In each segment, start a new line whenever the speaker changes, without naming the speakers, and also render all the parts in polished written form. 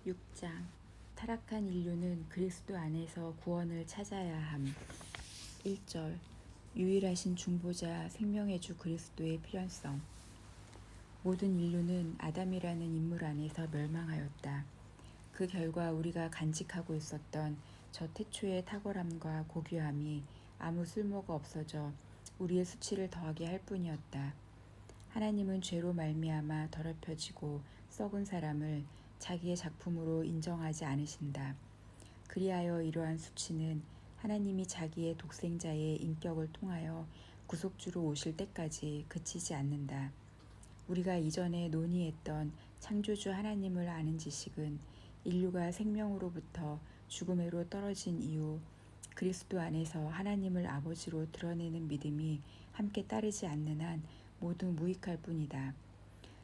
6장 타락한 인류는 그리스도 안에서 구원을 찾아야 함. 1절 유일하신 중보자 생명의 주 그리스도의 필연성. 모든 인류는 아담이라는 인물 안에서 멸망하였다. 그 결과 우리가 간직하고 있었던 저 태초의 탁월함과 고귀함이 아무 쓸모가 없어져 우리의 수치를 더하게 할 뿐이었다. 하나님은 죄로 말미암아 더럽혀지고 썩은 사람을 자기의 작품으로 인정하지 않으신다. 그리하여 이러한 수치는 하나님이 자기의 독생자의 인격을 통하여 구속주로 오실 때까지 그치지 않는다. 우리가 이전에 논의했던 창조주 하나님을 아는 지식은 인류가 생명으로부터 죽음으로 떨어진 이후 그리스도 안에서 하나님을 아버지로 드러내는 믿음이 함께 따르지 않는 한 모두 무익할 뿐이다.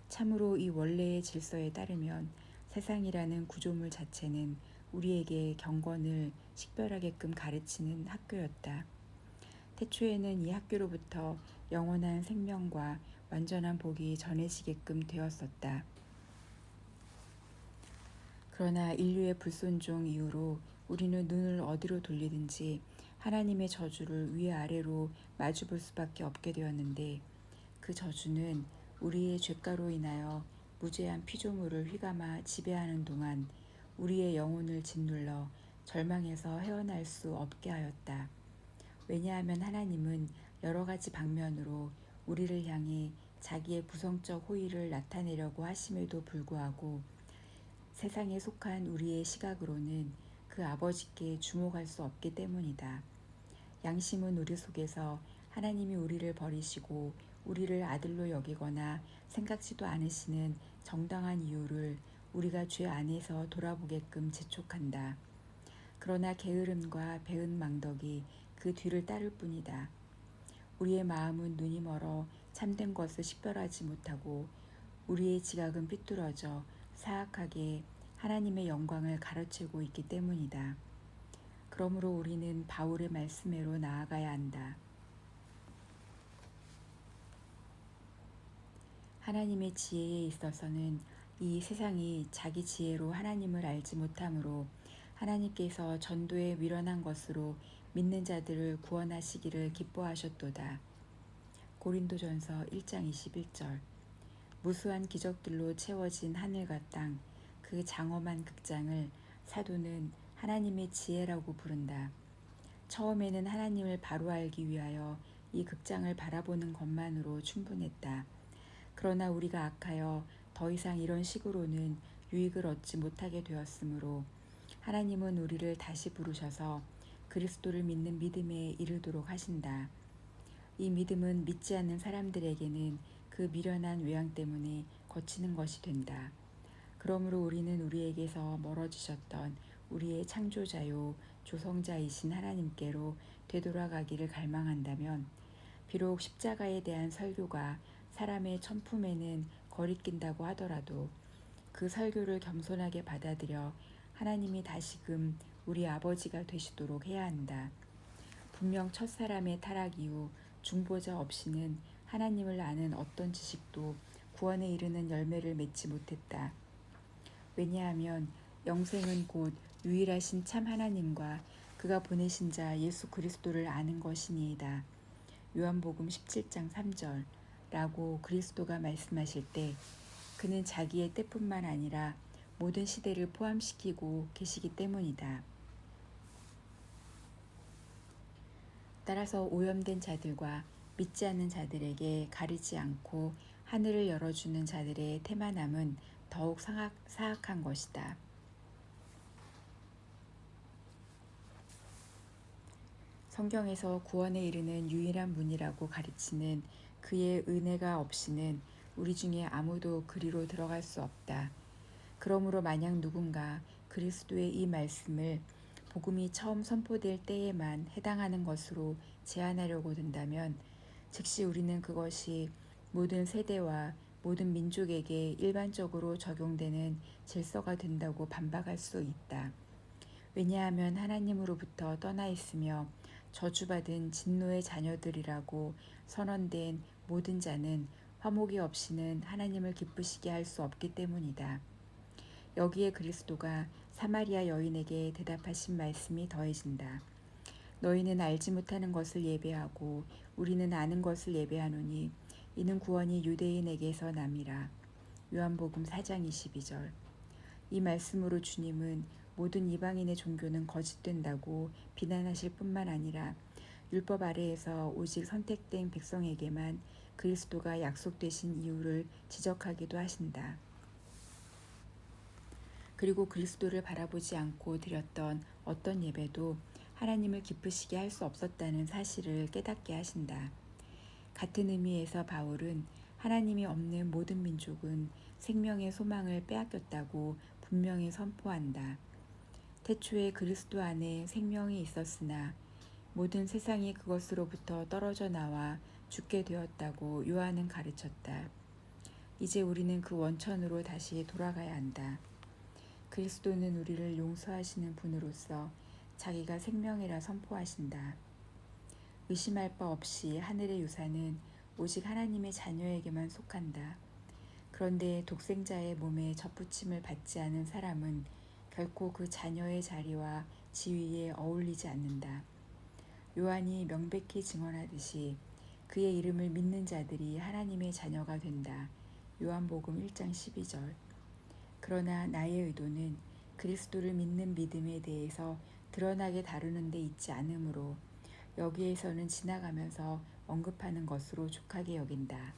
참으로 이 원래의 질서에 따르면 세상이라는 구조물 자체는 우리에게 경건을 식별하게끔 가르치는 학교였다. 태초에는 이 학교로부터 영원한 생명과 완전한 복이 전해지게끔 되었었다. 그러나 인류의 불순종 이후로 우리는 눈을 어디로 돌리든지 하나님의 저주를 위아래로 마주볼 수밖에 없게 되었는데, 그 저주는 우리의 죄가로 인하여 무죄한 피조물을 휘감아 지배하는 동안 우리의 영혼을 짓눌러 절망에서 헤어날 수 없게 하였다. 왜냐하면 하나님은 여러 가지 방면으로 우리를 향해 자기의 부성적 호의를 나타내려고 하심에도 불구하고 세상에 속한 우리의 시각으로는 그 아버지께 주목할 수 없기 때문이다. 양심은 우리 속에서 하나님이 우리를 버리시고 우리를 아들로 여기거나 생각지도 않으시는 정당한 이유를 우리가 죄 안에서 돌아보게끔 재촉한다. 그러나 게으름과 배은 망덕이 그 뒤를 따를 뿐이다. 우리의 마음은 눈이 멀어 참된 것을 식별하지 못하고 우리의 지각은 삐뚤어져 사악하게 하나님의 영광을 가로채고 있기 때문이다. 그러므로 우리는 바울의 말씀으로 나아가야 한다. 하나님의 지혜에 있어서는 이 세상이 자기 지혜로 하나님을 알지 못하므로 하나님께서 전도에 미련한 것으로 믿는 자들을 구원하시기를 기뻐하셨도다. 고린도전서 1장 21절. 무수한 기적들로 채워진 하늘과 땅, 그 장엄한 극장을 사도는 하나님의 지혜라고 부른다. 처음에는 하나님을 바로 알기 위하여 이 극장을 바라보는 것만으로 충분했다. 그러나 우리가 악하여 더 이상 이런 식으로는 유익을 얻지 못하게 되었으므로 하나님은 우리를 다시 부르셔서 그리스도를 믿는 믿음에 이르도록 하신다. 이 믿음은 믿지 않는 사람들에게는 그 미련한 외양 때문에 거치는 것이 된다. 그러므로 우리는 우리에게서 멀어지셨던 우리의 창조자요 조성자이신 하나님께로 되돌아가기를 갈망한다면, 비록 십자가에 대한 설교가 사람의 천품에는 거리낀다고 하더라도 그 설교를 겸손하게 받아들여 하나님이 다시금 우리 아버지가 되시도록 해야 한다. 분명 첫사람의 타락 이후 중보자 없이는 하나님을 아는 어떤 지식도 구원에 이르는 열매를 맺지 못했다. 왜냐하면 영생은 곧 유일하신 참 하나님과 그가 보내신 자 예수 그리스도를 아는 것이니이다. 요한복음 17장 3절 라고 그리스도가 말씀하실 때 그는 자기의 때뿐만 아니라 모든 시대를 포함시키고 계시기 때문이다. 따라서 오염된 자들과 믿지 않는 자들에게 가리지 않고 하늘을 열어주는 자들의 태만함은 더욱 사악한 것이다. 성경에서 구원에 이르는 유일한 문이라고 가르치는 그의 은혜가 없이는 우리 중에 아무도 그리로 들어갈 수 없다. 그러므로 만약 누군가 그리스도의 이 말씀을 복음이 처음 선포될 때에만 해당하는 것으로 제한하려고 든다면, 즉시 우리는 그것이 모든 세대와 모든 민족에게 일반적으로 적용되는 질서가 된다고 반박할 수 있다. 왜냐하면 하나님으로부터 떠나 있으며 저주받은 진노의 자녀들이라고 선언된 모든 자는 화목이 없이는 하나님을 기쁘시게 할 수 없기 때문이다. 여기에 그리스도가 사마리아 여인에게 대답하신 말씀이 더해진다. 너희는 알지 못하는 것을 예배하고 우리는 아는 것을 예배하노니 이는 구원이 유대인에게서 남이라. 요한복음 4장 22절. 이 말씀으로 주님은 모든 이방인의 종교는 거짓된다고 비난하실 뿐만 아니라 율법 아래에서 오직 선택된 백성에게만 그리스도가 약속되신 이유를 지적하기도 하신다. 그리고 그리스도를 바라보지 않고 드렸던 어떤 예배도 하나님을 기쁘시게 할 수 없었다는 사실을 깨닫게 하신다. 같은 의미에서 바울은 하나님이 없는 모든 민족은 생명의 소망을 빼앗겼다고 분명히 선포한다. 태초에 그리스도 안에 생명이 있었으나 모든 세상이 그것으로부터 떨어져 나와 죽게 되었다고 요한은 가르쳤다. 이제 우리는 그 원천으로 다시 돌아가야 한다. 그리스도는 우리를 용서하시는 분으로서 자기가 생명이라 선포하신다. 의심할 바 없이 하늘의 유산은 오직 하나님의 자녀에게만 속한다. 그런데 독생자의 몸에 접붙임을 받지 않은 사람은 결코 그 자녀의 자리와 지위에 어울리지 않는다. 요한이 명백히 증언하듯이 그의 이름을 믿는 자들이 하나님의 자녀가 된다. 요한복음 1장 12절. 그러나 나의 의도는 그리스도를 믿는 믿음에 대해서 드러나게 다루는 데 있지 않으므로 여기에서는 지나가면서 언급하는 것으로 족하게 여긴다.